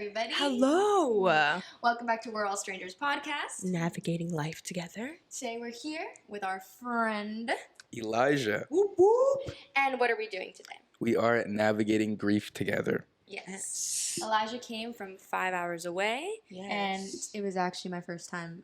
everybody. Hello. Welcome back to We're All Strangers podcast. Navigating life together. Today we're here with our friend Elijah. Whoop whoop. And what are we doing today? We are navigating grief together. Yes. Elijah came from 5 hours away. Yes. And it was actually my first time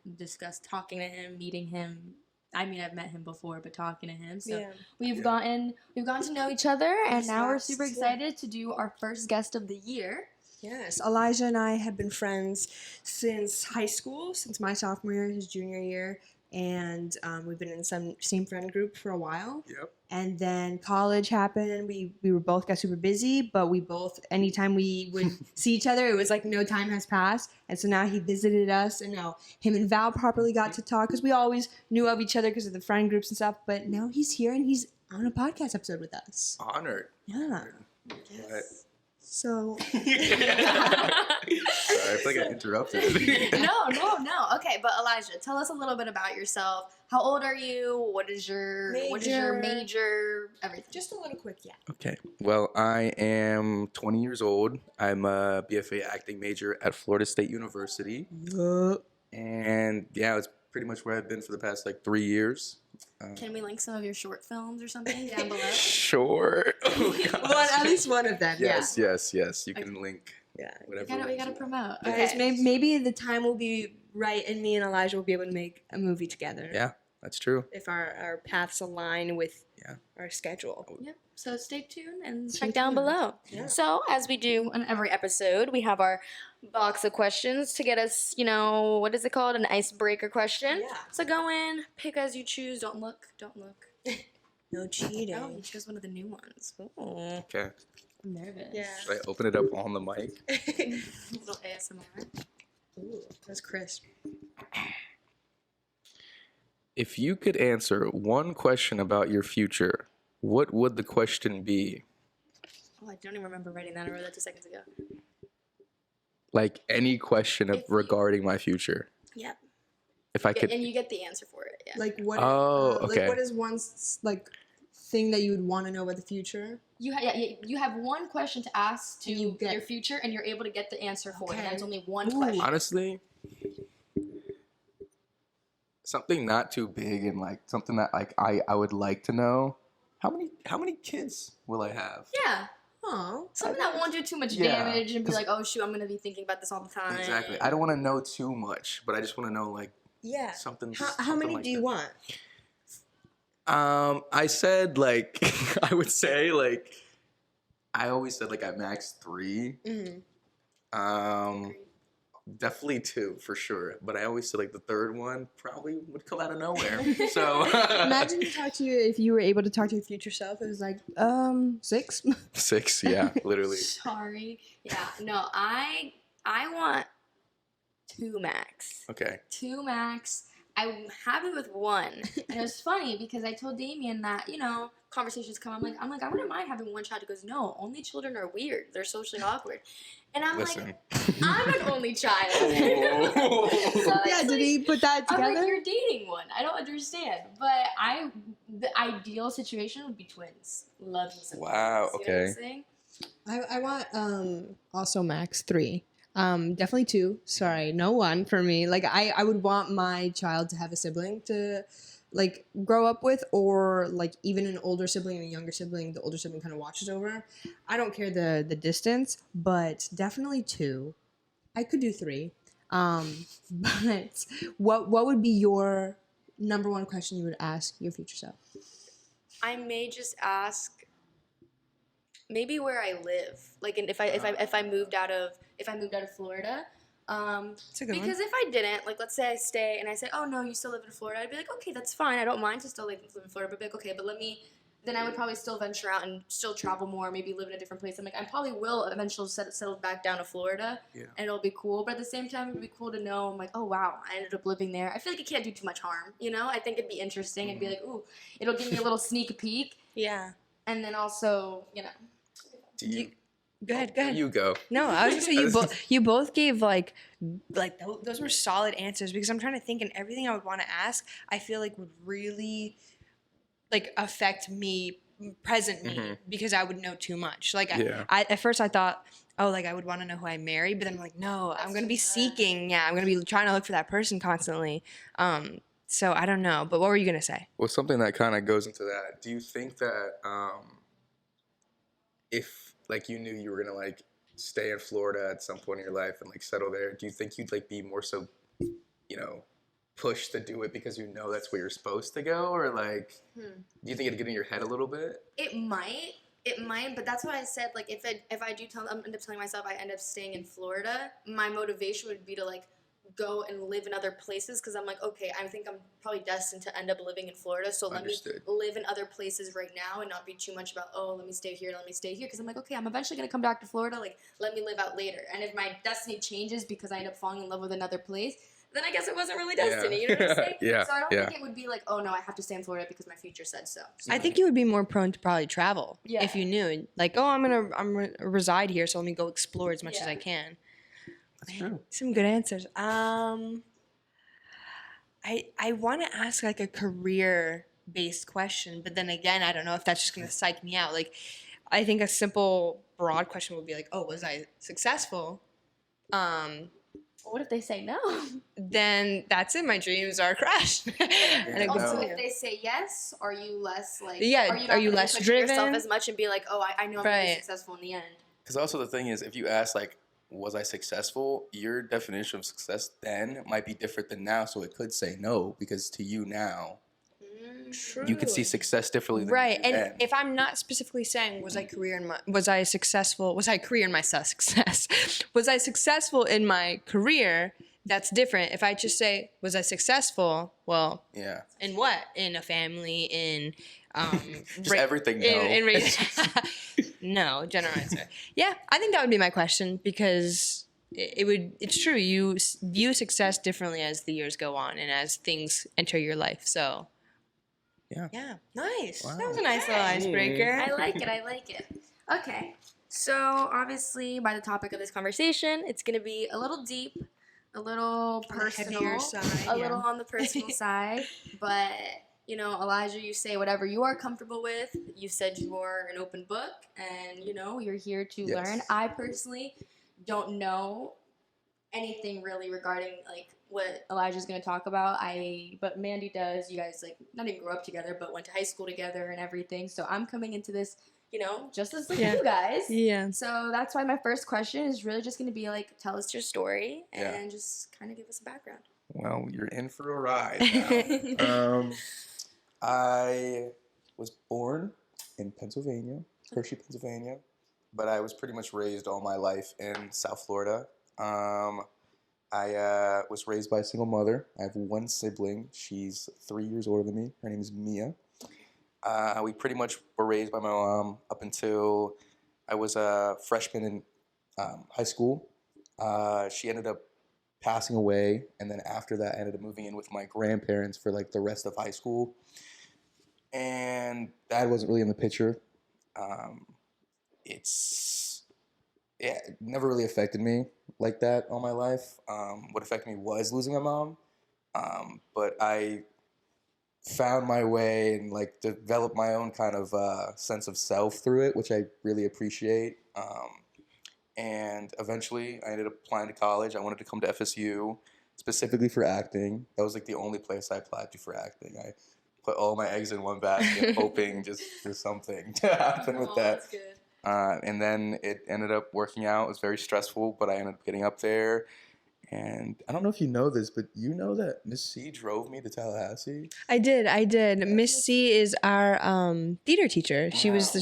talking to him, meeting him. I mean, I've met him before, but talking to him. So we've gotten to know each other, and now we're super excited to do our first guest of the year. Yes. Elijah and I have been friends since high school, since my sophomore year, his junior year. And we've been in the same friend group for a while. Yep. And then college happened. We both got super busy, but we both, anytime we would see each other, it was like no time has passed. And so now he visited us, and now him and Val properly got to talk because we always knew of each other because of the friend groups and stuff. But now he's here and he's on a podcast episode with us. Honored. Yeah. Yes. So. Sorry, I feel like I interrupted. No. Okay, but Elijah, tell us a little bit about yourself. How old are you? What is your major? Everything. Just a little quick, yeah. Okay. Well, I am 20 years old. I'm a BFA acting major at Florida State University. And yeah, it's pretty much where I've been for the past 3 years. Can we link some of your short films or something down below? Sure. Well, at least one of them. Yes. You can link. Yeah. Whatever. We gotta promote. Guys, Okay. maybe the time will be right, and me and Elijah will be able to make a movie together. Yeah, that's true. If our paths align with our schedule. Yep. So stay tuned and Stay check down tuned. below. Yeah. So as we do on every episode, we have our box of questions to get us, what is it called? An icebreaker question. Yeah. So go in, pick as you choose. Don't look. No cheating. Oh, you chose one of the new ones. Ooh, Okay. I'm nervous. Yeah. Should I open it up on the mic? A little ASMR. Ooh, that's crisp. If you could answer one question about your future, what would the question be? Oh, I don't even remember writing that. I wrote that 2 seconds ago. Like any question regarding my future. Yep. If I could. And you get the answer for it. Yeah. Like what? Oh, okay. Like what is one thing that you would want to know about the future? You have one question to ask to You get- your future, and you're able to get the answer for it. Okay. And that's only one Ooh. question. Honestly, something not too big and something that I would like to know. How many kids will I have? Yeah. Oh. Something that won't do too much Yeah, damage and be like, oh shoot, I'm gonna be thinking about this all the time. Exactly. I don't want to know too much, but I just want to know Yeah. something. How many do you want? I said I would say I always said at max 3. Mm-hmm. Definitely 2 for sure, but I always said the third one probably would come out of nowhere. So Imagine if you were able to talk to your future self. It was 6. 6, yeah, literally. Sorry. Yeah. No, I want 2 max. Okay. 2 max. I'm happy with 1. And it was funny because I told Damien that, conversations come. I'm like, I wouldn't mind having 1 child. He goes, no, only children are weird. They're socially awkward. And I'm Listen. I'm an only child. Oh. So Yeah. Did he put that I'm together? like, you're dating one. I don't understand. But the ideal situation would be twins. Love me some Wow, twins. You know what I'm okay. saying? I want also max 3. Definitely 2. Sorry, no 1 for me. I would want my child to have a sibling to grow up with, or even an older sibling and a younger sibling. The older sibling kind of watches over. I don't care the distance, but definitely 2. I could do 3. But what would be your number 1 question you would ask your future self? I may just ask maybe where I live. If I moved out of Florida. That's a good one. Because if I didn't, let's say I stay and I say, oh no, you still live in Florida, I'd be like, okay, that's fine. I don't mind to still live in Florida, but be like, okay, but then I would probably still venture out and still travel more, maybe live in a different place. I probably will eventually settle back down to Florida, and it'll be cool. But at the same time, it'd be cool to know, I'm like, oh wow, I ended up living there. I feel like it can't do too much harm, I think it'd be interesting. It'd be like, ooh, it'll give me a little sneak peek. Yeah. And then also, Go ahead. You go. No, I was just saying you both gave those were solid answers, because I'm trying to think, and everything I would want to ask, I feel would really affect me, present me, because I would know too much. At first I thought oh, like I would want to know who I marry, but then I'm like, no, I'm going to be too much. seeking. Yeah, I'm going to be trying to look for that person constantly. So I don't know. But what were you going to say? Well, something that kind of goes into that. Do you think that if like you knew you were gonna like stay in Florida at some point in your life and like settle there, do you think you'd like be more so, you know, pushed to do it because you know that's where you're supposed to go, or like, do you think it'd get in your head a little bit? It might, but that's what I said. Like, if I do end up telling myself I end up staying in Florida, my motivation would be to like go and live in other places, because I'm like, okay, I think I'm probably destined to end up living in Florida, so let me live in other places right now and not be too much about, oh, let me stay here, because I'm like, okay, I'm eventually going to come back to Florida, like, let me live out later. And if my destiny changes because I end up falling in love with another place, then I guess it wasn't really destiny, you know what I'm saying? Yeah. So I don't think it would be like, oh no, I have to stay in Florida because my future said so. I think you would be more prone to probably travel if you knew, like, oh, I'm gonna reside here, so let me go explore as much as I can. That's true. Some good answers. I want to ask like a career-based question, but then again, I don't know if that's just gonna psych me out. Like, I think a simple, broad question would be like, oh, was I successful? What if they say no? Then that's it. My dreams are crushed. And Also, if they say yes, are you less like? Are you less driven? Yourself as much and be like, oh, I know I'm gonna be successful in the end. Because also the thing is, if you ask like, was I successful? Your definition of success then might be different than now, so it could say no, because to you now, you could see success differently than right. And then. if I'm not specifically saying was I successful in my career, that's different. If I just say was I successful, well, yeah. In what? In a family, in just everything. No. No, general answer. Yeah, I think that would be my question, because it's true. You view success differently as the years go on and as things enter your life. So yeah, nice. Wow. That was a nice little icebreaker. I like it. Okay, so obviously by the topic of this conversation, it's gonna be a little deep, a little personal, a little on the personal side, but you know, Elijah, you say whatever you are comfortable with. You said you are an open book, and you know, you're here to learn. I personally don't know anything really regarding like what Elijah's going to talk about. But Mandy does. You guys like not even grew up together, but went to high school together and everything. So I'm coming into this, you know, just as like you guys. Yeah. So that's why my first question is really just going to be like, tell us your story and just kind of give us a background. Well, you're in for a ride now. I was born in Pennsylvania, Hershey, Pennsylvania, but I was pretty much raised all my life in South Florida. I was raised by a single mother. I have one sibling. She's 3 years older than me. Her name is Mia. We pretty much were raised by my mom up until I was a freshman in high school. She ended up passing away, and then after that, I ended up moving in with my grandparents for like the rest of high school. And Dad wasn't really in the picture. It never really affected me like that all my life. What affected me was losing my mom. But I found my way and like developed my own kind of sense of self through it, which I really appreciate. And eventually I ended up applying to college. I wanted to come to FSU specifically for acting. That was like the only place I applied to for acting. I put all my eggs in one basket, hoping just for something to happen with that. That's good. And then it ended up working out. It was very stressful, but I ended up getting up there. And I don't know if you know this, but you know that Miss C drove me to Tallahassee? I did. Miss C is our theater teacher. She was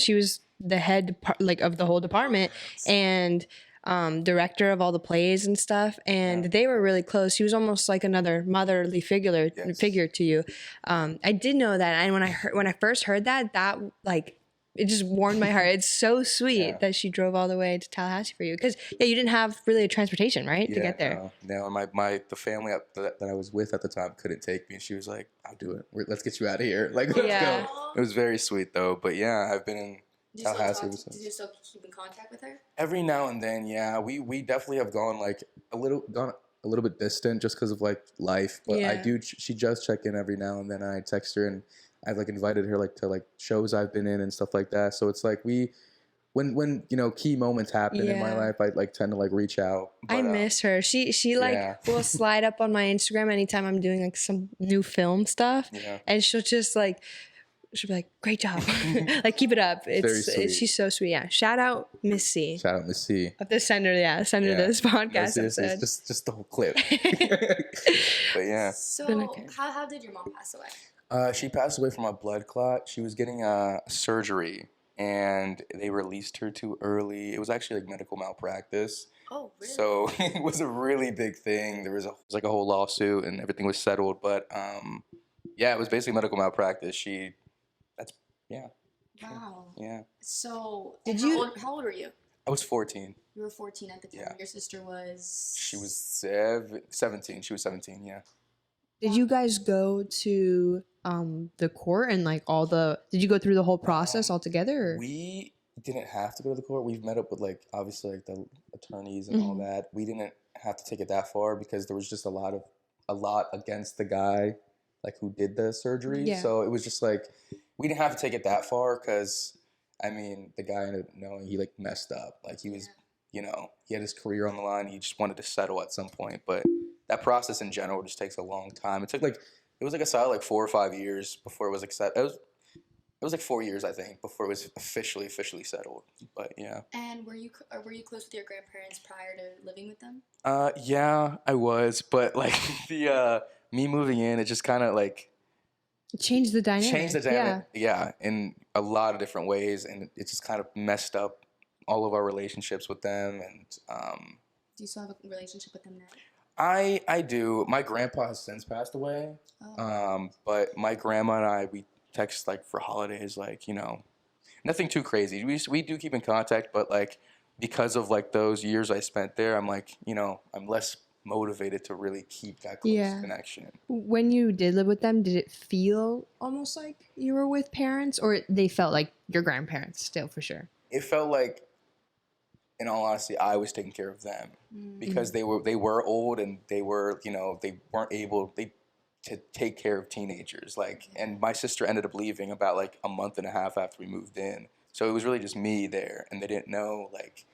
the head of the whole department and director of all the plays and stuff. And they were really close. She was almost like another motherly figure to you. I did know that, and when I first heard that like, it just warmed my heart. It's so sweet that she drove all the way to Tallahassee for you, because you didn't have really a transportation, right, to get there. No, and the family that I was with at the time couldn't take me, and she was like, "I'll do it. Let's get you out of here. Like, let's go." It was very sweet though. But yeah, I've been in Tallahassee. Did you still keep in contact with her? Every now and then, yeah. We definitely have gone a little bit distant just because of like life. But I do. She does check in every now and then. I text her, and I've like invited her like to like shows I've been in and stuff like that. So it's like we when key moments happen in my Yeah. life, I like tend to like reach out. I But, miss her. She like yeah. will slide up on my Instagram anytime I'm doing like some new film stuff, Yeah. and she'll just like she'll be like, "Great job, like keep it up." Very sweet. She's so sweet. Yeah, shout out Miss C. Shout out Miss C. Of the sender, sender Yeah. of this No, podcast seriously, episode. it's just the whole clip. But yeah. So Okay. how did your mom pass away? She passed away from a blood clot. She was getting a surgery, and they released her too early. It was actually like medical malpractice. Oh, really? So it was a really big thing. There was like a whole lawsuit, and everything was settled. But yeah, it was basically medical malpractice. Wow. Yeah. So Did how you- how old were you? I was 14. You were 14 at the time. Yeah. Your sister was. She was 17. She was 17. Yeah. Did you guys go to the court and like all the? Did you go through the whole process all together? Or? We didn't have to go to the court. We've met up with like obviously like the attorneys and all Mhm. that. We didn't have to take it that far because there was just a lot against the guy like who did the surgery. Yeah. So it was just like we didn't have to take it that far because I mean the guy ended up knowing he like messed up. Like he was he had his career on the line. He just wanted to settle at some point. But that process in general just takes a long time. It was like a solid like 4 or 5 years before it was accepted. It was like 4 years, I think, before it was officially settled. But yeah. And were you close with your grandparents prior to living with them? Yeah, I was, but like the me moving in, it just kind of like Changed the dynamic. changed the dynamic. Yeah, in a lot of different ways, and it just kind of messed up all of our relationships with them. And Do you still have a relationship with them now? I do. My grandpa has since passed away. Oh. But my grandma and I, we text like for holidays, like, nothing too crazy. We do keep in contact, but like because of like those years I spent there, I'm like, I'm less motivated to really keep that close Yeah. connection. When you did live with them, did it feel almost like you were with parents, or they felt like your grandparents still for sure? It felt like, in all honesty, I was taking care of them because they were old and they were, they weren't able to take care of teenagers. Like, and my sister ended up leaving about like a month and a half after we moved in. So it was really just me there, and they didn't know like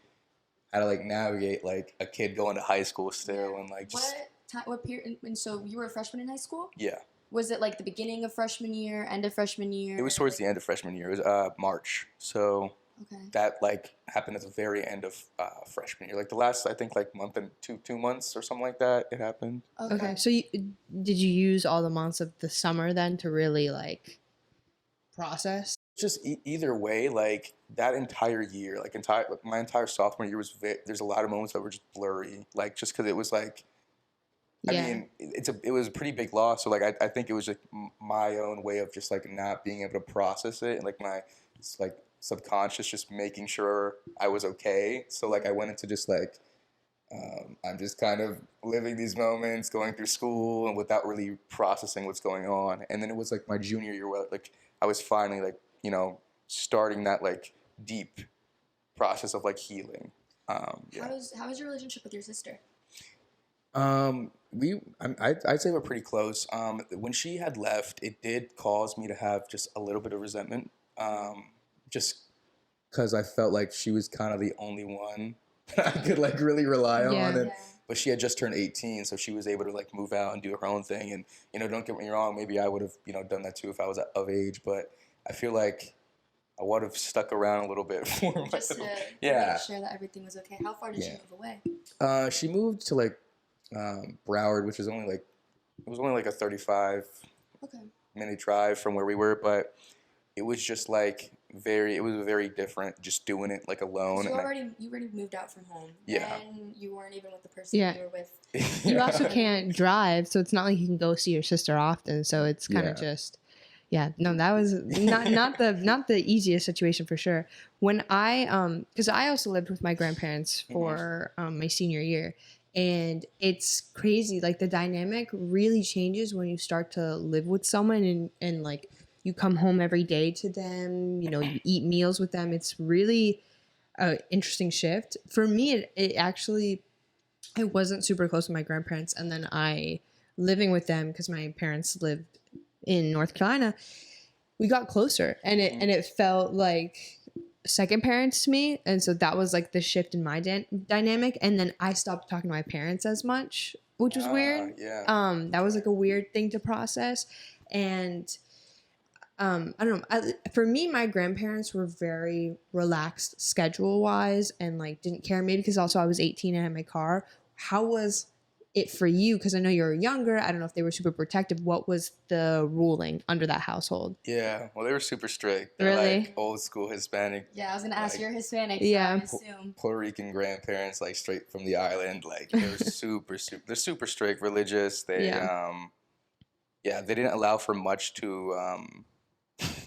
how to like navigate like a kid going to high school still and like just What period? And so you were a freshman in high school? yeah. Was it like the beginning of freshman year, end of freshman year? It was towards the end of freshman year. It was March. So Okay. that like happened at the very end of freshman year. Like the last, I think, like month and 2 months or something like that. It happened. Okay. So did you use all the months of the summer then to really like process? Just either way, like that entire year, like my entire sophomore year was there's a lot of moments that were just blurry, like just because it was like, Yeah. I mean, it was a pretty big loss. So like I think it was like my own way of just like not being able to process it, and like my like subconscious just making sure I was okay. So like I went into just like I'm just kind of living these moments, going through school, and without really processing what's going on. And then it was like my junior year where like I was finally like starting that like deep process of like healing. Yeah. How was your relationship with your sister? I'd say we're pretty close. When she had left, it did cause me to have just a little bit of resentment. Just because I felt like she was kind of the only one that I could like really rely on. Yeah. And, but she had just turned 18, so she was able to like move out and do her own thing. And don't get me wrong, maybe I would have done that too if I was of age. But I feel like I would have stuck around a little bit for Just to myself. make sure that everything was okay. How far did she Yeah. move away? She moved to like Broward, which is only like a 35 Okay. minute drive from where we were, but it was just like very different just doing it like alone. So you And already moved out from home. Yeah. And you weren't even with the person Yeah. you were with. You also can't drive, so it's not like you can go see your sister often. So it's kind of Yeah. just, no, that was not the easiest situation for sure. When because I also lived with my grandparents for my senior year, and it's crazy. Like the dynamic really changes when you start to live with someone and like you come home every day to them. You eat meals with them. It's really an interesting shift for me. I wasn't super close with my grandparents, and then living with them because my parents lived in North Carolina, we got closer, and it felt like second parents to me, and so that was like the shift in my dynamic. And then I stopped talking to my parents as much, which was weird. Yeah. That was like a weird thing to process. And I don't know. For me, my grandparents were very relaxed schedule wise and like didn't care. Maybe because also I was 18 and had my car. How was it for you? Because I know you're younger. I don't know if they were super protective. What was the ruling under that household? Yeah, well, they were super strict. They're Really? like old school Hispanic. Yeah, I was gonna ask. Like, You're Hispanic, yeah. so I assume. Puerto Rican grandparents, like straight from the island. Like they're they're super strict, religious. They yeah, they didn't allow for much to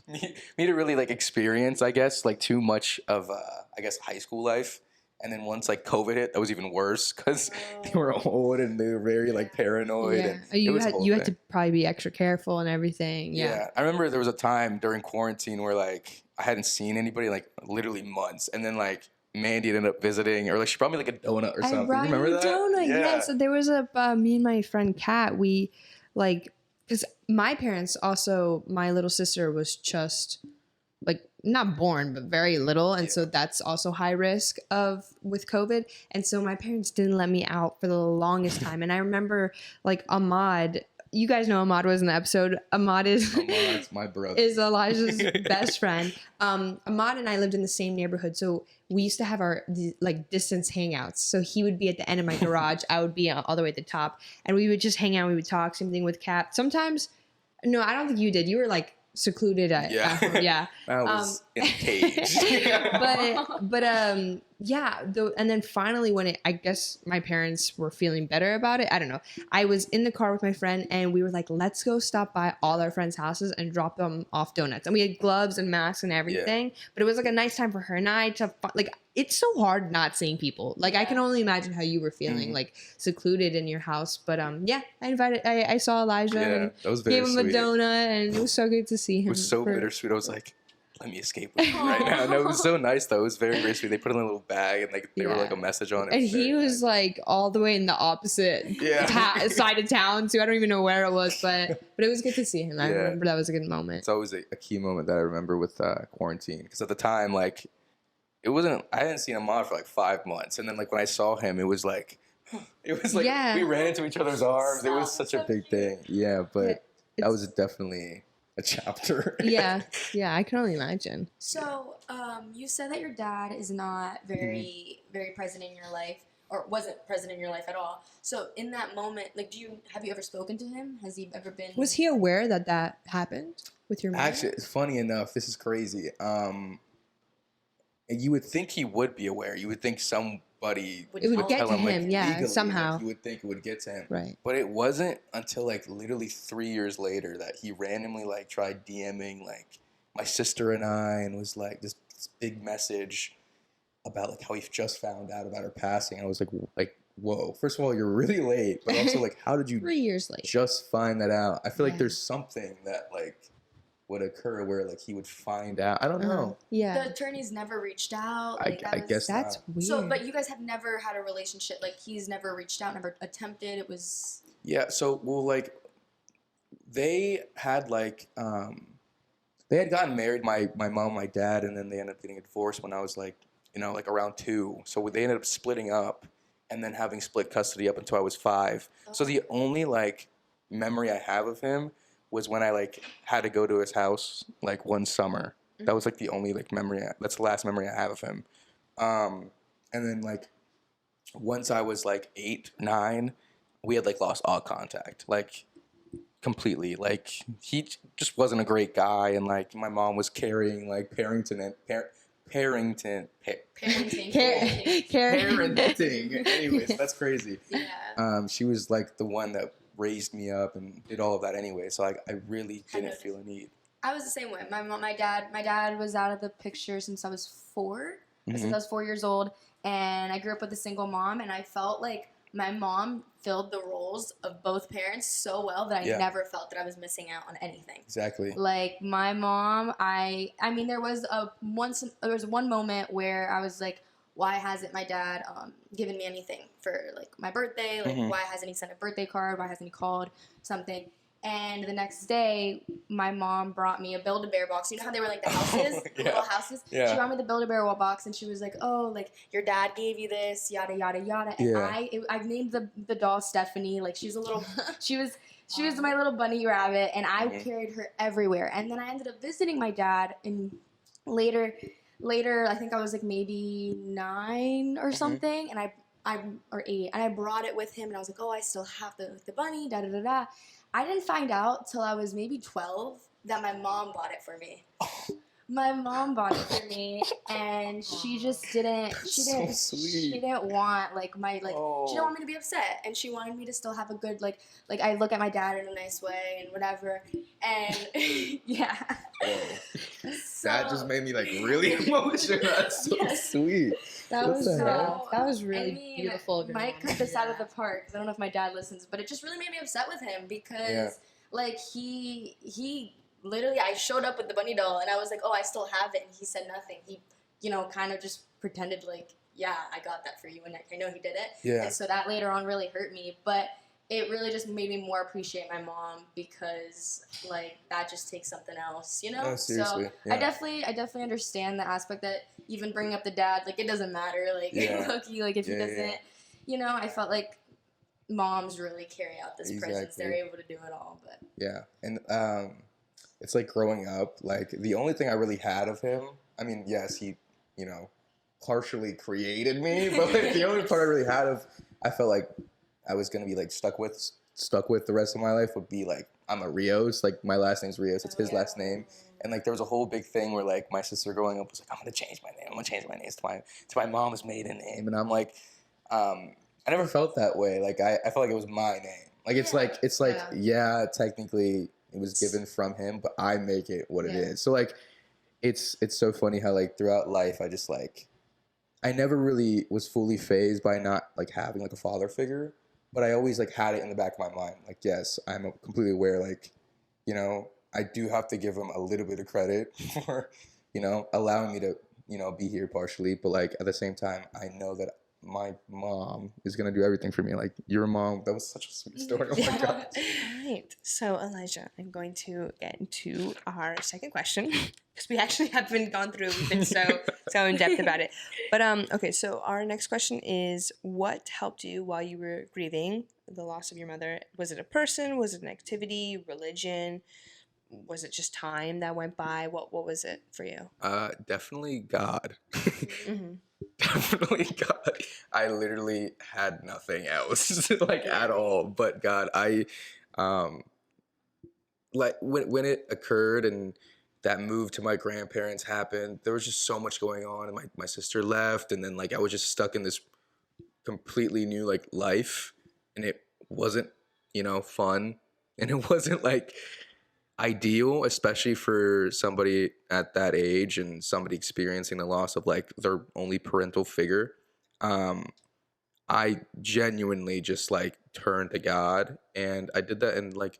me to really like experience, I guess, like too much of I guess high school life. And then once like COVID hit, that was even worse because they were old and they were very like paranoid. Yeah. And You had to probably be extra careful and everything. Yeah. I remember there was a time during quarantine where like I hadn't seen anybody like literally months, and then like Mandy ended up visiting, or like she brought me like a donut or something. I brought You remember you that? donut. Yeah. So there was a me and my friend Kat. We like because my parents also, my little sister was just like not born but very little, and so that's also high risk of with COVID. And so my parents didn't let me out for the longest time. And I remember like Ahmad. You guys know Ahmad was in the episode. Ahmad's my brother. Is Elijah's best friend. Ahmad and I lived in the same neighborhood, so we used to have our like distance hangouts. So he would be at the end of my garage, I would be all the way at the top, and we would just hang out. We would talk. Same thing with Kat. Sometimes, no, I don't think you did. You were like secluded at home. Yeah. I was in a cage. but yeah, and then finally when I guess my parents were feeling better about it. I don't know. I was in the car with my friend and we were like, let's go stop by all our friends' houses and drop them off donuts. And we had gloves and masks and everything, but it was like a nice time for her and I to like, it's so hard not seeing people. Like I can only imagine how you were feeling, like secluded in your house. But yeah, I saw Elijah and that was very gave him sweet. a donut, and it was so good to see him. It was so bittersweet. I was like, let me escape with you right now. No, it was so nice though. It was very, very sweet. They put it in a little bag and like they were like a message on it. And he was like all the way in the opposite side of town too. I don't even know where it was, but it was good to see him. I remember that was a good moment. It's always a key moment that I remember with quarantine, because at the time, like, I hadn't seen Ahmad for like 5 months, and then like when I saw him, it was like we ran into each other's arms. It was such a big thing. Yeah, but that was definitely a chapter. yeah, I can only imagine. So, you said that your dad is not very, very present in your life, or wasn't present in your life at all. So, in that moment, like, have you ever spoken to him? Has he ever been? Was he aware that happened with your mother? Actually, it's funny enough. This is crazy. You would think he would be aware. You would think somebody it would get tell to him, him, like, legally, somehow. Like, you would think it would get to him, right? But it wasn't until like literally 3 years later that he randomly like tried DMing like my sister and I, and was like this big message about like how he just found out about her passing. I was like, whoa! First of all, you're really late, but also like, how did you 3 years late just find that out? I feel like there's something that like would occur where like he would find out. I don't know. Yeah. The attorneys never reached out. Like, I guess that's not. weird. So, but you guys have never had a relationship. Like he's never reached out, never attempted. It was. Yeah. So like they had like they had gotten married. My mom, my dad, and then they ended up getting a divorce when I was like like around 2. So they ended up splitting up, and then having split custody up until I was 5. Oh. So the only like memory I have of him was when I like had to go to his house like one summer. Mm-hmm. That was like the only like memory. That's the last memory I have of him. And then like once I was like 8, 9, we had like lost all contact, like completely. Like he just wasn't a great guy, and like my mom was carrying like parenting. Anyways, that's crazy. Yeah. She was like the one that raised me up and did all of that anyway, so I really didn't feel a need. I was the same way. My dad was out of the picture since I was 4. Since I was 4 years old, and I grew up with a single mom, and I felt like my mom filled the roles of both parents so well that I never felt that I was missing out on anything. Exactly. Like my mom, I mean there was one moment where I was like, why hasn't my dad given me anything for like my birthday? Like why hasn't he sent a birthday card? Why hasn't he called something? And the next day, my mom brought me a Build-A-Bear box. You know how they were like the houses, the little houses? Yeah. She brought me the Build-A-Bear box, and she was like, oh, like, your dad gave you this, yada, yada, yada. And Yeah. I named the doll Stephanie. Like, she was a little, she was my little bunny rabbit, and I carried her everywhere. And then I ended up visiting my dad, and later, I think I was like maybe 9 or something, and I or 8, and I brought it with him, and I was like, oh, I still have the bunny, da da da da. I didn't find out till I was maybe 12 that my mom bought it for me. My mom bought it for me, and she just didn't. She didn't. So sweet. She didn't want like my like. She didn't want me to be upset, and she wanted me to still have a good like I look at my dad in a nice way and whatever. And yeah. Whoa. So, That just made me like really emotional. That's so sweet. That What was the hell? that was really beautiful. Of your Might mom. cut this out of the part because I don't know if my dad listens, but it just really made me upset with him because like he literally, I showed up with the bunny doll and I was like, oh, I still have it, and he said nothing. He, kind of just pretended like, yeah, I got that for you, and I know he did it. Yeah. And so that later on really hurt me, but it really just made me more appreciate my mom because like that just takes something else, No, seriously. So Yeah. I definitely understand the aspect that even bringing up the dad, like it doesn't matter, like low-key, like if he doesn't, I felt like moms really carry out this presence. They're able to do it all, but yeah, and it's like growing up, like the only thing I really had of him, I mean, yes, he, partially created me, but like the only part I really had of, I felt like I was gonna be like stuck with the rest of my life would be like, I'm a Rios, like my last name's Rios, it's his last name, and like there was a whole big thing where like my sister growing up was like, I'm gonna change my name to my mom's maiden name, and I'm like, I never felt that way, like I felt like it was my name, like it's like technically it was given from him, but I make it what it is. So like, it's so funny how like throughout life I just like, I never really was fully fazed by not like having like a father figure, but I always like had it in the back of my mind. Like, yes, I'm completely aware. Like, I do have to give him a little bit of credit for, allowing me to, be here partially. But like at the same time, I know that my mom is gonna do everything for me. Like your mom, that was such a sweet story. Oh my god. All right. So Elijah, I'm going to get into our second question because we actually haven't gone through. We've been so in depth about it. But okay. So our next question is: what helped you while you were grieving the loss of your mother? Was it a person? Was it an activity? Religion? Was it just time that went by? What was it for you? Definitely God. Definitely God. I literally had nothing else like at all but God. I like when it occurred and that move to my grandparents happened, there was just so much going on, and my sister left, and then like I was just stuck in this completely new like life, and it wasn't fun, and it wasn't like ideal, especially for somebody at that age and somebody experiencing the loss of like their only parental figure. I genuinely just like turned to God, and I did that in like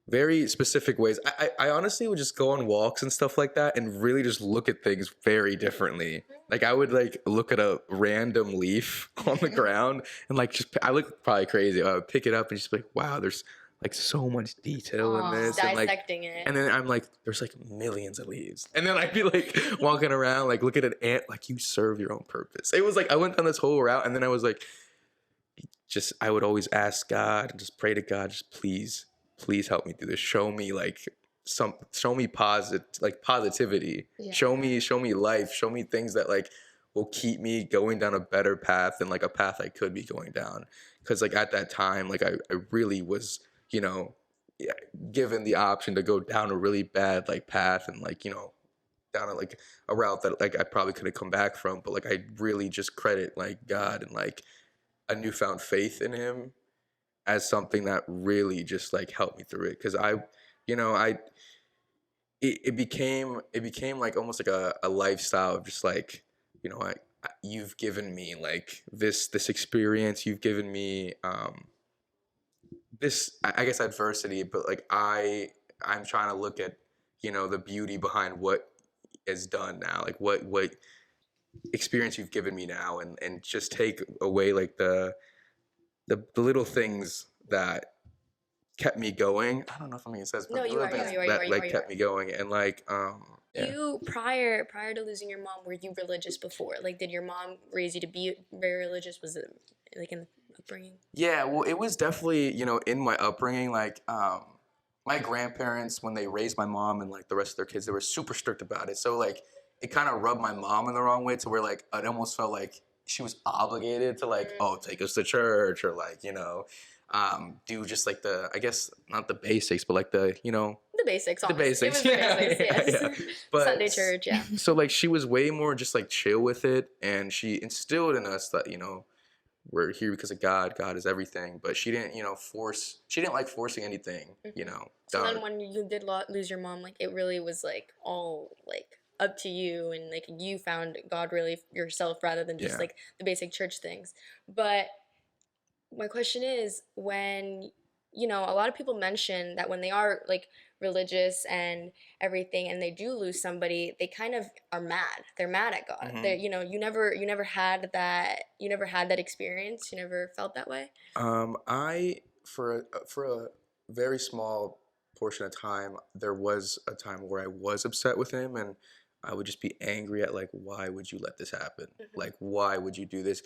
very specific ways. I honestly would just go on walks and stuff like that and really just look at things very differently. Like I would like look at a random leaf on the ground and like I look probably crazy. I would pick it up and just be like, wow, there's like so much detail in this, and like dissecting it. And then I'm like, there's like millions of leaves, and then I'd be like walking around like look at an ant, like you serve your own purpose. It was like I went down this whole route, and then I was like, I would always ask God and just pray to God, just please help me through this. Show me like show me positivity. Yeah. Show me life. Show me things that like will keep me going down a better path than like a path I could be going down. Because like at that time, like I really was, given the option to go down a really bad like path and like, down a route that like I probably couldn't come back from. But like I really just credit like God and like a newfound faith in him as something that really just like helped me through it. Because it became like almost like a lifestyle of just like, you've given me like this experience, you've given me this, I guess, adversity, but like I'm trying to look at the beauty behind what is done now, like what experience you've given me now, and just take away like the little things that kept me going. I don't know if I'm making sense, but No, you little are, things you are, that you like are, you kept are. me going, and like yeah. You prior to losing your mom, were you religious before? Like, did your mom raise you to be very religious? Was it like in the upbringing? Yeah, well, it was definitely, in my upbringing, like, my grandparents, when they raised my mom and like the rest of their kids, they were super strict about it. So like, it kind of rubbed my mom in the wrong way to where like, it almost felt like she was obligated to like, oh, take us to church or like, do just like I guess not the basics, but like The basics, the honestly. basics. It was Yeah, basics, yes. yeah. But Sunday church, yeah. so like, she was way more just like chill with it, and she instilled in us that we're here because of God. God is everything. But she didn't, force. She didn't like forcing anything. So done. then when you did lose your mom, like it really was like all like up to you, and like you found God really yourself rather than just Yeah. like the basic church things. But my question is, when a lot of people mention that when they are like religious and everything and they do lose somebody, they kind of are mad. They're mad at God. Mhm. They're, you never had that experience. You never felt that way. I for a very small portion of time, there was a time where I was upset with him, and I would just be angry at like, why would you let this happen? Like, why would you do this?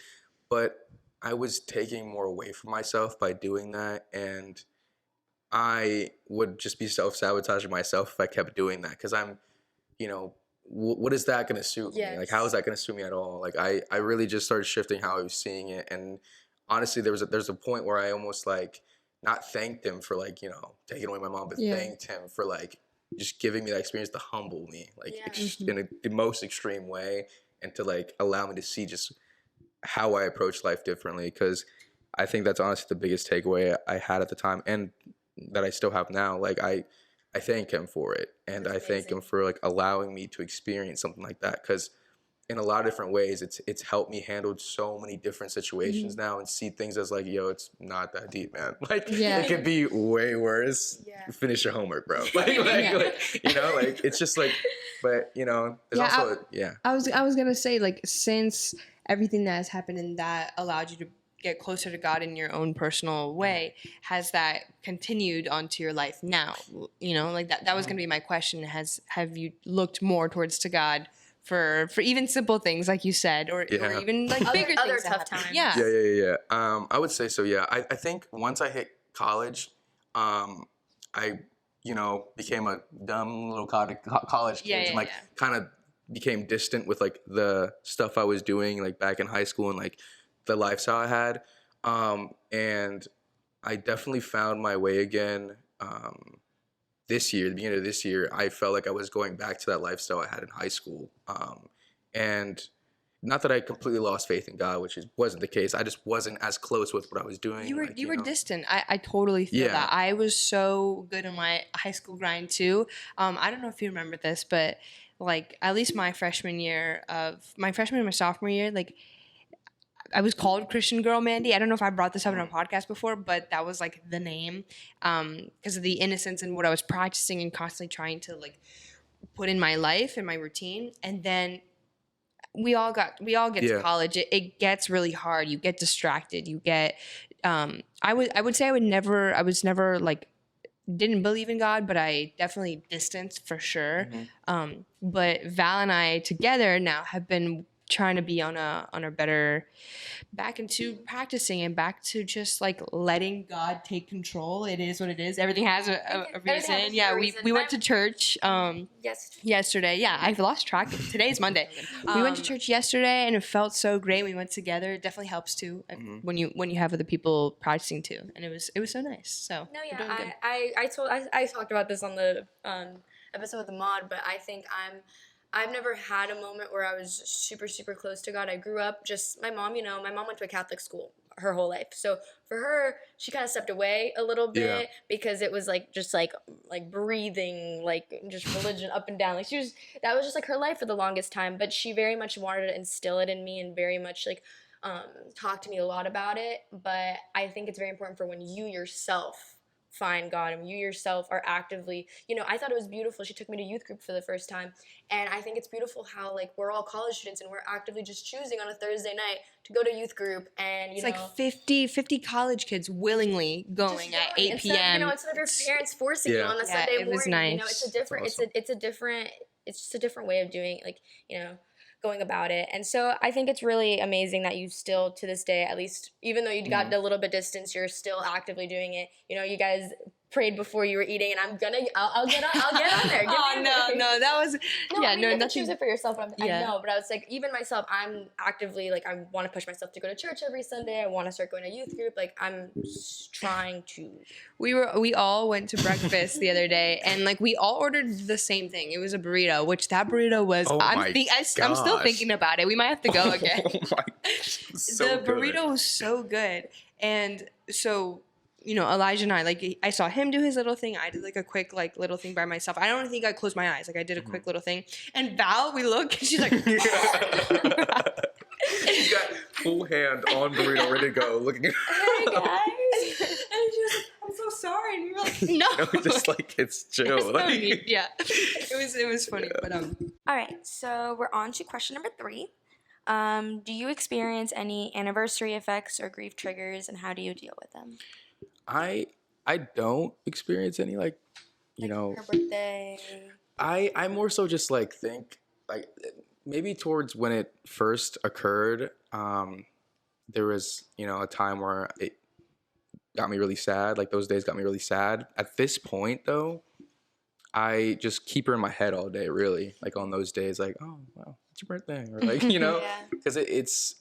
But I was taking more away from myself by doing that, and I would just be self-sabotaging myself if I kept doing that, because I'm, what is that going to suit me? Like, how is Yes. that going to suit me at all? Like, I really just started shifting how I was seeing it, and honestly, there's a point where I almost like not thanked him for like taking away my mom, but Yeah. thanked him for like just giving me that experience to humble me, like Yeah. in the most extreme way, and to like allow me to see just how I approach life differently. Because I think that's honestly the biggest takeaway I had at the time, and that I still have now. Like I thank him for it, and That's I thank him amazing. for like allowing me to experience something like that. Because in a lot of different ways, it's helped me handle so many different situations now, and see things as like, yo, it's not that deep, man. Like Yeah. it could be way worse. Yeah. Finish your homework, bro. Like it's just like, but there's Yeah, also I was gonna say, like, since everything that has happened and that allowed you to get closer to God in your own personal way, has that continued onto your life now? Like that was gonna be my question. Have you looked more towards to God for even simple things like you said, or even like bigger Other things that tough happen? times. Yeah. Yeah. I would say so. Yeah, I think once I hit college, I became a dumb little college kid, and like kind of became distant with like the stuff I was doing like back in high school and like the lifestyle I had, and I definitely found my way again. This year, the beginning of this year, I felt like I was going back to that lifestyle I had in high school. And not that I completely lost faith in God, which wasn't the case. I just wasn't as close with what I was doing. You were distant. I totally feel that. I was so good in my high school grind too. I don't know if you remember this, but like at least my freshman and my sophomore year, like I was called Christian Girl Mandy. I don't know if I brought this up in a podcast before, but that was like the name because of the innocence and what I was practicing and constantly trying to like put in my life and my routine. And then we all get to college. It gets really hard. You get distracted. You get. I would say I was never like didn't believe in God, but I definitely distanced for sure. But Val and I together now have been trying to be on a better back into practicing and back to just like letting God take control. It is what it is. Everything has a reason. Yeah, we went to church yesterday. Yeah, I've lost track. Today's Monday. We went to church yesterday and it felt so great. We went together. It definitely helps too when you have other people practicing too. And it was so nice. So No, we're doing good. I talked about this on the episode with the mod, but I think I've never had a moment where I was super, super close to God. I grew up my mom went to a Catholic school her whole life. So for her, she kind of stepped away a little bit because it was like just like breathing, like just religion up and down. Like that was just like her life for the longest time. But she very much wanted to instill it in me and very much like talk to me a lot about it. But I think it's very important for when you yourself find God and you yourself are actively, I thought it was beautiful. She took me to youth group for the first time, and I think it's beautiful how like we're all college students and we're actively just choosing on a Thursday night to go to youth group, and It's like 50 college kids willingly going at 8 p.m. Instead of your parents forcing you on the Sunday morning. It was nice. It's a different, Awesome. it's just a different way of doing, like, going about it. And so I think it's really amazing that you still, to this day, at least, even though you got a little bit distance, you're still actively doing it. You guys prayed before you were eating, and I'll get on there. No, that was you have to choose it for yourself. I Yeah. know, but I was like, even myself, I'm actively like, I want to push myself to go to church every Sunday. I want to start going to youth group. Like, I'm trying to. We all went to breakfast the other day, and like we all ordered the same thing. It was a burrito, which that burrito was. Oh I'm still gosh. thinking about it. We might have to go again. Oh my, so The good. burrito was so good, and so. Elijah and I, like, I saw him do his little thing. I did, like, a quick, like, little thing by myself. I don't think I closed my eyes. Like, I did a quick little thing. And Val, we look, and she's like... You got full hand on burrito, ready to go, looking at Hey guys. And she was like, I'm so sorry. And we were like, no. just like, it's chill. It's no need. Yeah. It was funny. But All right, so we're on to question number 3. Do you experience any anniversary effects or grief triggers, and how do you deal with them? I don't experience any, like, Her birthday. I more so just like think like maybe towards when it first occurred, there was, a time where it got me really sad. Like, those days got me really sad. At this point, though, I just keep her in my head all day, really. Like, on those days, like, oh, wow, it's your birthday. Or like, Yeah. because it's,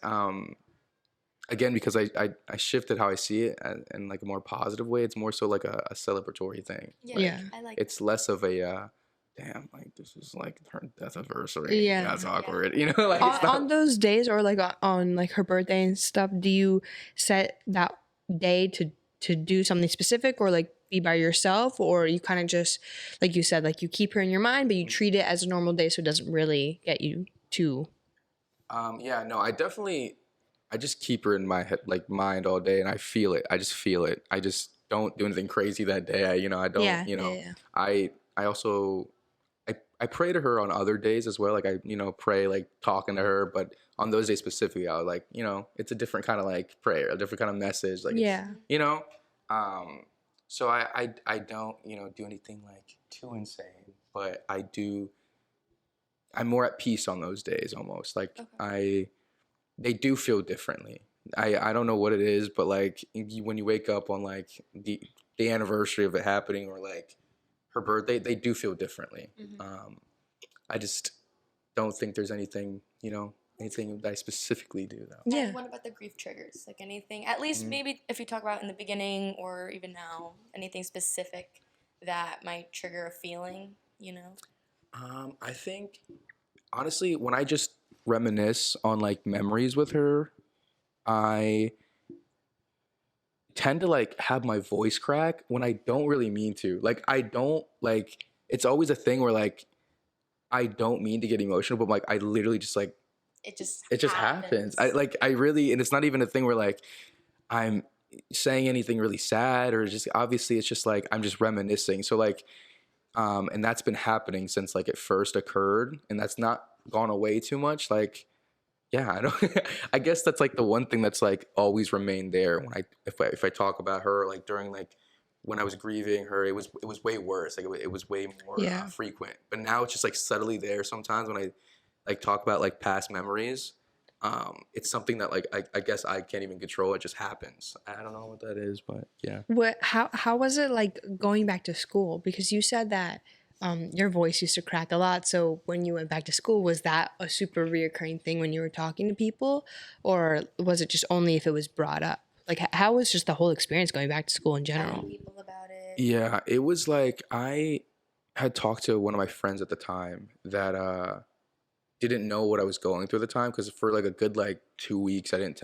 again, because I shifted how I see it in like a more positive way. It's more so like a celebratory thing. Yeah. I like It's less of a, damn, like, this is like her death anniversary. Yeah. That's Yeah. awkward. Like, it's not, on those days, or like on like her birthday and stuff, do you set that day to do something specific, or like be by yourself, or you kind of just, like you said, like you keep her in your mind, but you treat it as a normal day so it doesn't really get you too... yeah, no, I just keep her in my head, like, mind all day, and I feel it. I just feel it. I just don't do anything crazy that day. I don't, Yeah. I also, I pray to her on other days as well. Like, I, pray, like, talking to her, but on those days specifically, I would, like, it's a different kind of, like, prayer, a different kind of message. Like, Yeah. So I don't, do anything, like, too insane, but I'm more at peace on those days almost. Like, Okay. they do feel differently. I don't know what it is, but like when you wake up on like the anniversary of it happening, or like her birthday, they do feel differently. I just don't think there's anything that I specifically do though. Yeah. And what about the grief triggers? Like, anything, at least maybe if you talk about in the beginning or even now, anything specific that might trigger a feeling, I think honestly, when I just reminisce on like memories with her, I tend to like have my voice crack when I don't really mean to. Like, I don't, like, it's always a thing where like I don't mean to get emotional, but like I literally just like it just happens. I really, and it's not even a thing where like I'm saying anything really sad, or just obviously it's just like I'm just reminiscing. So like and that's been happening since like it first occurred, and that's not gone away too much. Like, yeah, I don't I guess that's like the one thing that's like always remained there when if I talk about her, like during like when I was grieving her, it was way worse. Like it was way more frequent. But now it's just like subtly there sometimes when I like talk about like past memories. It's something that like I guess I can't even control. It just happens. I don't know what that is, but yeah. How was it like going back to school? Because you said that your voice used to crack a lot. So when you went back to school, was that a super reoccurring thing when you were talking to people, or was it just only if it was brought up? Like, how was just the whole experience going back to school in general? Telling people about it. Yeah, it was like I had talked to one of my friends at the time that didn't know what I was going through at the time, because for like a good like 2 weeks I didn't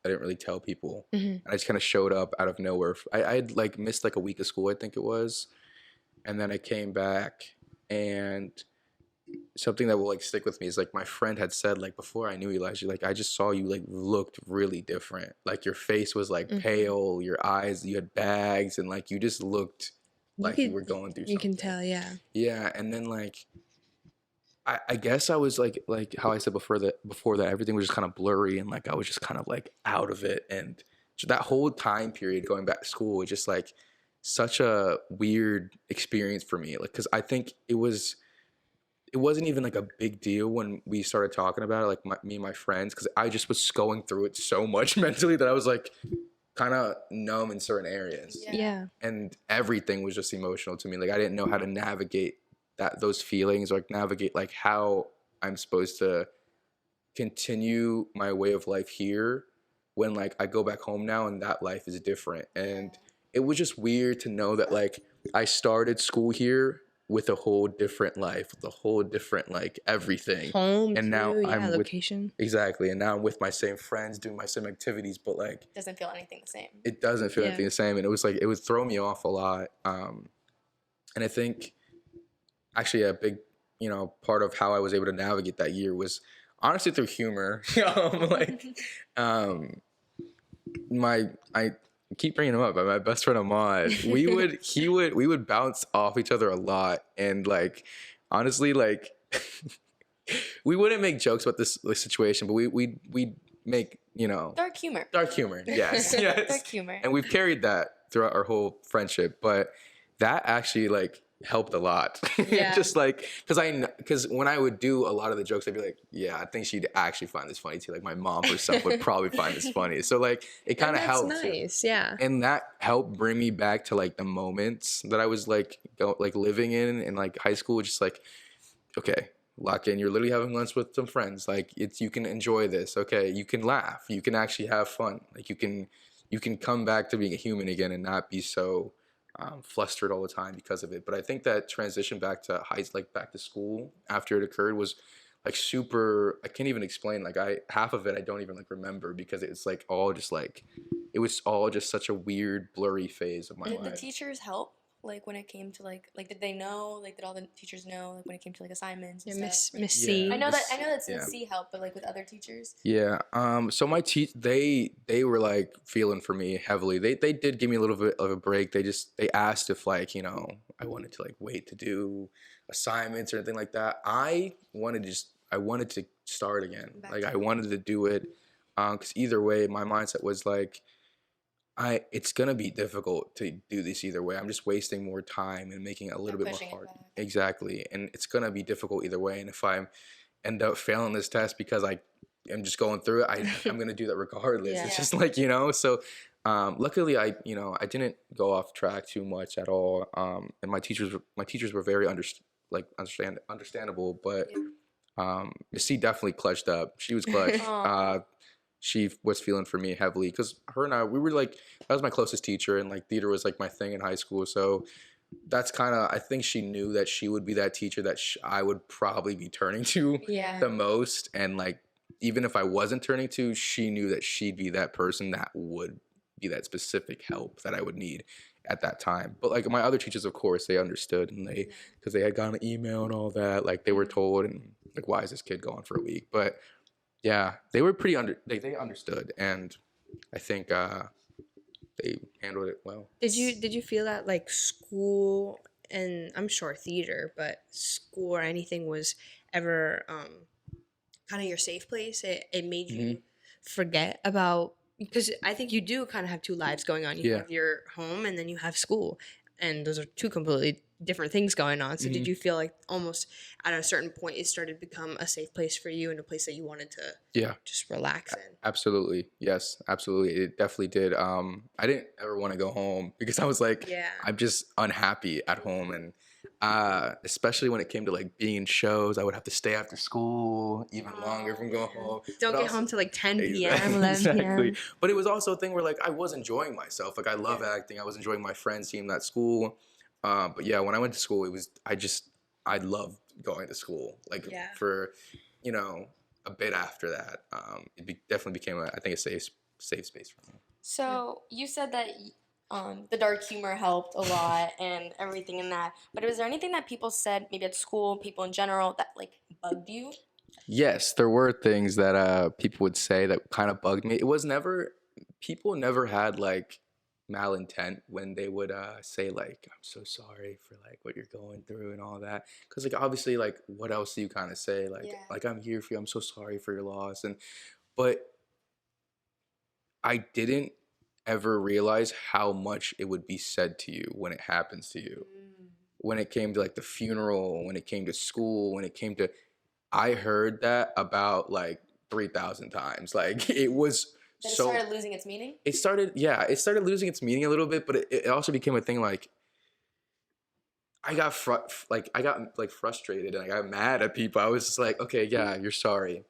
really tell people. And I just kind of showed up out of nowhere. I had like missed like a week of school, I think it was, and then I came back, and something that will like stick with me is like my friend had said like before I knew Elijah, like I just saw you like looked really different. Like your face was like pale, your eyes, you had bags, and like you just looked like you were going through You something. can tell, yeah. Yeah, and then like I guess I was like how I said before that everything was just kind of blurry and like I was just kind of like out of it, and that whole time period going back to school was just like such a weird experience for me, like because I think it wasn't even like a big deal when we started talking about it, like me and my friends, because I just was going through it so much mentally that I was like kind of numb in certain areas. Yeah. And everything was just emotional to me. Like I didn't know how to navigate those feelings, or like navigate like how I'm supposed to continue my way of life here when like I go back home now and that life is different. And it was just weird to know that like I started school here with a whole different life, with a whole different like everything. Home, and now too, I'm location. exactly, and now I'm with my same friends doing my same activities, but like Doesn't feel anything the same. it doesn't feel anything the same, and it was like it would throw me off a lot. And I think actually a big part of how I was able to navigate that year was honestly through humor. Like I keep bringing him up, but my best friend Ahmad, we would bounce off each other a lot, and like honestly, like we wouldn't make jokes about this situation, but we'd make Dark humor. Yes, Dark humor. and we've carried that throughout our whole friendship. But that actually like helped a lot. Yeah. Just like because when I would do a lot of the jokes, I'd be like, yeah, I think she'd actually find this funny too. Like my mom herself would probably find this funny. So like it kind of helped. Nice, yeah. And that helped bring me back to like the moments that I was like living in like high school. Just like, okay, lock in. You're literally having lunch with some friends. Like you can enjoy this. Okay, you can laugh. You can actually have fun. Like you can come back to being a human again and not be so flustered all the time because of it. But I think that transition back to back to school after it occurred was like super. I can't even explain. Like half of it I don't even like remember because it's like all just like it was all just such a weird blurry phase of my Did life. the teachers help? Like when it came to like did they know? Like did all the teachers know? Like when it came to like assignments and stuff? Miss C. I know that Miss C helped, but like with other teachers. Yeah. So my they were like feeling for me heavily. They did give me a little bit of a break. They asked if like I wanted to like wait to do assignments or anything like that. I wanted to start again. I wanted to do it. Because either way, my mindset was like, it's gonna be difficult to do this either way. I'm just wasting more time and making it a little bit more hard. Exactly. And it's gonna be difficult either way. And if I end up failing this test because I am just going through it, I'm gonna do that regardless. It's just like, so luckily I didn't go off track too much at all. And my teachers were very understandable, but Miss C definitely clutched up. She was clutch. She was feeling for me heavily because her and I, we were like, that was my closest teacher, and like theater was like my thing in high school. So that's kind of, I think she knew that she would be that teacher that I would probably be turning to the most. And like, even if I wasn't turning to, she knew that she'd be that person that would be that specific help that I would need at that time. But like my other teachers, of course, they understood, and because they had gotten an email and all that, like they were told, and like, why is this kid gone for a week? But yeah, they were pretty they understood, and I think they handled it well. Did you feel that like school, and I'm sure theater, but school or anything was ever kind of your safe place? It made you forget about, because I think you do kind of have two lives going on. You have your home and then you have school, and those are two completely different things going on. So did you feel like almost at a certain point it started to become a safe place for you and a place that you wanted to just relax in? Absolutely. Yes, absolutely. It definitely did. I didn't ever want to go home because I was like, I'm just unhappy at home. And especially when it came to like being in shows, I would have to stay after school even longer from going home. Don't get home till like 10 p.m., 11 p.m. But it was also a thing where like I was enjoying myself. Like I love acting. I was enjoying my friends, seeing that school. But yeah, when I went to school, I loved going to school. Like for, a bit after that, definitely became I think a safe space for me. So you said that the dark humor helped a lot and everything in that. But was there anything that people said, maybe at school, people in general, that like bugged you? Yes, there were things that people would say that kind of bugged me. It was never people never had like malintent when they would say like I'm so sorry for like what you're going through and all that, because like obviously like what else do you kind of say like Yeah. like I'm here for you, I'm so sorry for your loss. And but I didn't ever realize how much it would be said to you when it happens to you, when it came to like the funeral, when it came to school, when it came to, I heard that about like 3,000 times. Like it was Then it so started losing its meaning? it started losing its meaning a little bit, but it also became a thing like I got frustrated and I got mad at people. I was just like, okay, yeah, you're sorry.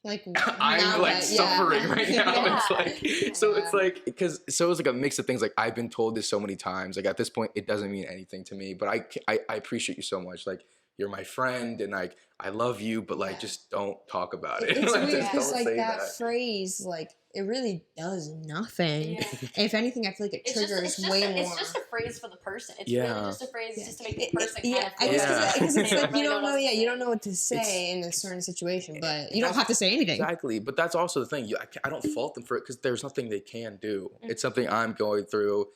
Like I'm like suffering right now. Yeah. It's like so it's like because so it was like a mix of things. Like I've been told this so many times. Like at this point, it doesn't mean anything to me. But I appreciate you so much. Like you're my friend, and like I love you. But like just don't talk about it. It's Like, weird just because don't like say that phrase, like it really does nothing. Yeah. If anything, I feel like it triggers way more. It's just a phrase for the person. It's Yeah. really just a phrase just to make the person yeah, kind of I feel guess Yeah. because it's they like really you don't know. what Yeah, to you say. don't know what to say in a certain situation, but you don't have to say anything. Exactly, but that's also the thing. I don't fault them for it because there's nothing they can do. Mm-hmm. It's something I'm going through.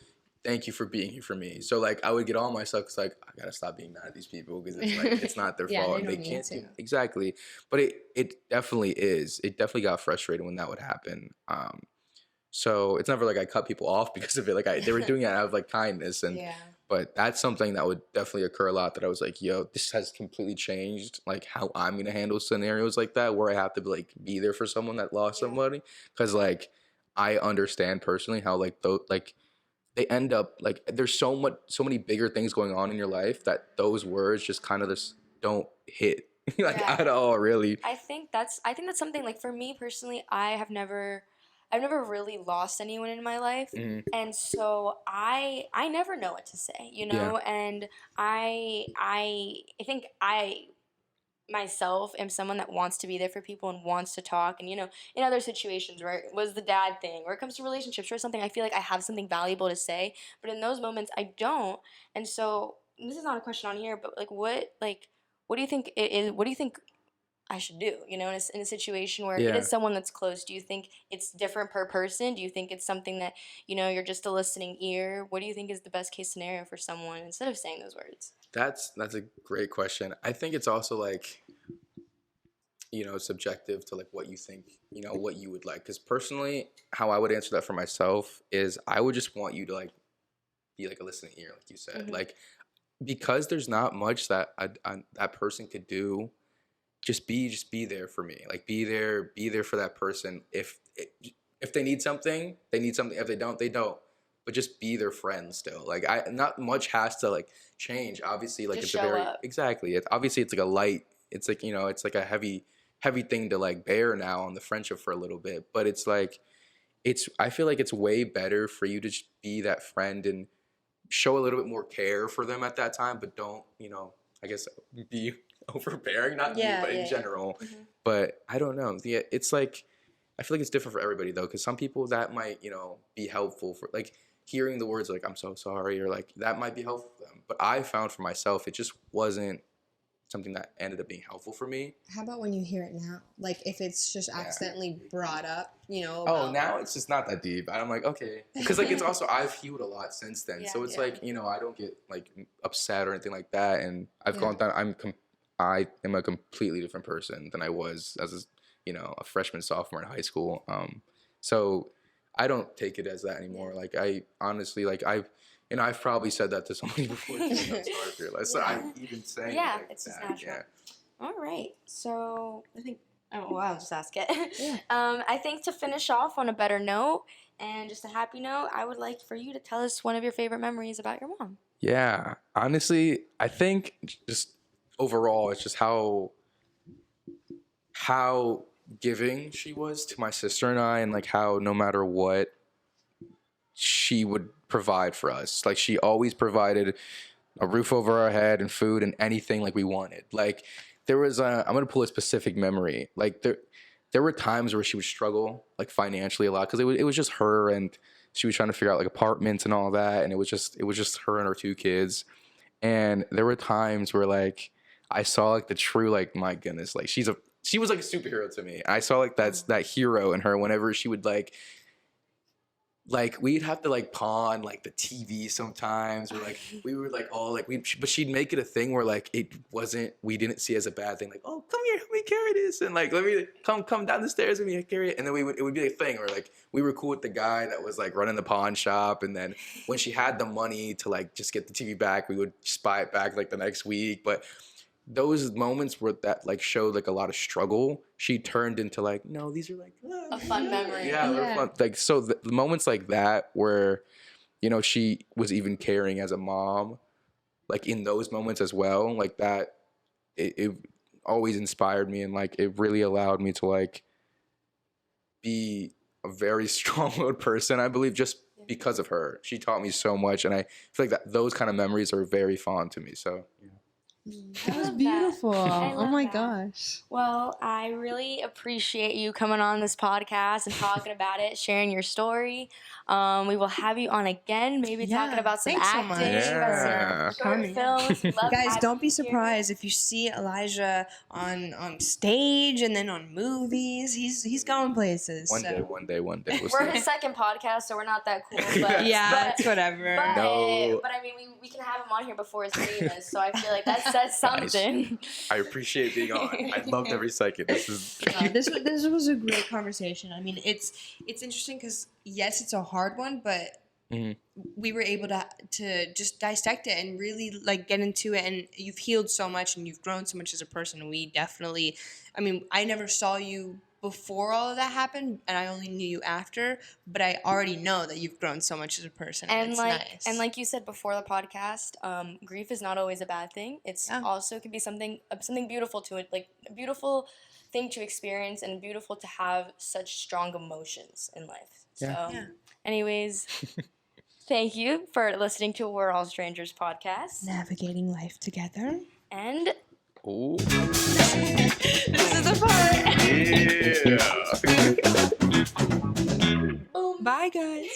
Thank you for being here for me. So like I would get all myself because like I gotta stop being mad at these people because it's like it's not their Yeah, fault they and they don't need can't to. do exactly. But it definitely is. It definitely got frustrating when that would happen. So it's never like I cut people off because of it. Like they were doing it out of like kindness and. Yeah. But that's something that would definitely occur a lot that I was like, yo, this has completely changed like how I'm going to handle scenarios like that where I have to like be there for someone that lost somebody. Cause like I understand personally how like they end up like there's so many bigger things going on in your life that those words just kind of just don't hit like Yeah. at all really. I think that's something like for me personally, I've never really lost anyone in my life. Mhm. And so I never know what to say, you know? And I think I myself am someone that wants to be there for people and wants to talk. And, you know, in other situations where it was the dad thing, or it comes to relationships or something, I feel like I have something valuable to say. But in those moments, I don't. And so this is not a question on here, but what do you think it is? What do you think I should do, you know, in a situation where it Yeah. is someone that's close? Do you think it's different per person? Do you think it's something that, you know, you're just a listening ear? What do you think is the best case scenario for someone instead of saying those words? That's a great question. I think it's also like, you know, subjective to like what you think, you know, what you would like. Because personally, how I would answer that for myself is I would just want you to like be like a listening ear, like you said, Mhm. like because there's not much that that person could do. Just be there for me. Like be there for that person. If they need something, they need something. If they don't, they don't. But just be their friend still. Like not much has to like change. Obviously, like Just it's a show very up. exactly. Obviously it's like a light. It's like, you know, it's like a heavy thing to like bear now on the friendship for a little bit. But it's like I feel like it's way better for you to just be that friend and show a little bit more care for them at that time, but don't, you know, I guess be overbearing, not you, but in general. Mhm. But I don't know. Yeah, it's like I feel like it's different for everybody though, because some people that might, you know, be helpful for like hearing the words like I'm so sorry or like that might be helpful for them. But I found for myself it just wasn't something that ended up being helpful for me. How about when you hear it now? Like if it's just accidentally brought up, you know. Oh, now it's just not that deep. I'm like, okay. Because like it's also I've healed a lot since then. Yeah, so it's yeah. like, you know, I don't get like upset or anything like that. And I've Yeah. gone down I am a completely different person than I was as a, you know, a freshman, sophomore in high school. So I don't take it as that anymore. Like I honestly like I've probably said that to somebody before too. I'm sorry for your life. So I'm even saying Yeah, like it's just that, natural. yeah. All right. So I think, well, I'll just ask it. Yeah. I think to finish off on a better note and just a happy note, I would like for you to tell us one of your favorite memories about your mom. Yeah, honestly, I think just overall, it's just how giving she was to my sister and I, and like how no matter what, she would provide for us. Like she always provided a roof over our head and food and anything like we wanted. Like there was I'm gonna pull a specific memory. Like there were times where she would struggle like financially a lot because it was just her and she was trying to figure out like apartments and all that, and it was just her and her 2 kids. And there were times where like I saw like the true, like, my goodness, like she was like a superhero to me. I saw like that hero in her whenever she would like we'd have to like pawn like the TV sometimes, or like we were like all like but she'd make it a thing where like we didn't see it as a bad thing, like, oh, come here, help me carry this, and like let me come down the stairs with me and carry it. And then it would be a thing where like we were cool with the guy that was like running the pawn shop, and then when she had the money to like just get the TV back, we would just buy it back like the next week. But those moments where that like showed like a lot of struggle, she turned into like, no, these are like a fun memory. Yeah, they're fun. Like, so the moments like that where, you know, she was even caring as a mom, like in those moments as well, like that, it always inspired me, and like it really allowed me to like be a very strong-willed person, I believe, just because of her. She taught me so much, and I feel like that those kind of memories are very fond to me. So yeah. That was beautiful. Oh my gosh. Well, I really appreciate you coming on this podcast and talking about it, sharing your story. We will have you on again, maybe talking about some acting, about some short films. Guys, don't be surprised if you see Elijah on stage and then on movies. He's going places. One day. We'll we're see. his second podcast, so we're not that cool. But, yeah, it's whatever. But I mean, we can have him on here before it's famous, so I feel like that's something. Nice. I appreciate being on. I loved every second. This was a great conversation. I mean, it's interesting because yes, it's a hard one, but we were able to just dissect it and really like get into it. And you've healed so much, and you've grown so much as a person. We definitely, I mean, I never saw you before all of that happened, and I only knew you after, but I already know that you've grown so much as a person, and it's nice. And like you said before the podcast, grief is not always a bad thing. It's also can be something beautiful to it, like a beautiful thing to experience, and beautiful to have such strong emotions in life. Yeah. So anyways, thank you for listening to We're All Strangers podcast. Navigating life together. And oh, this is the part. yeah. Bye, guys.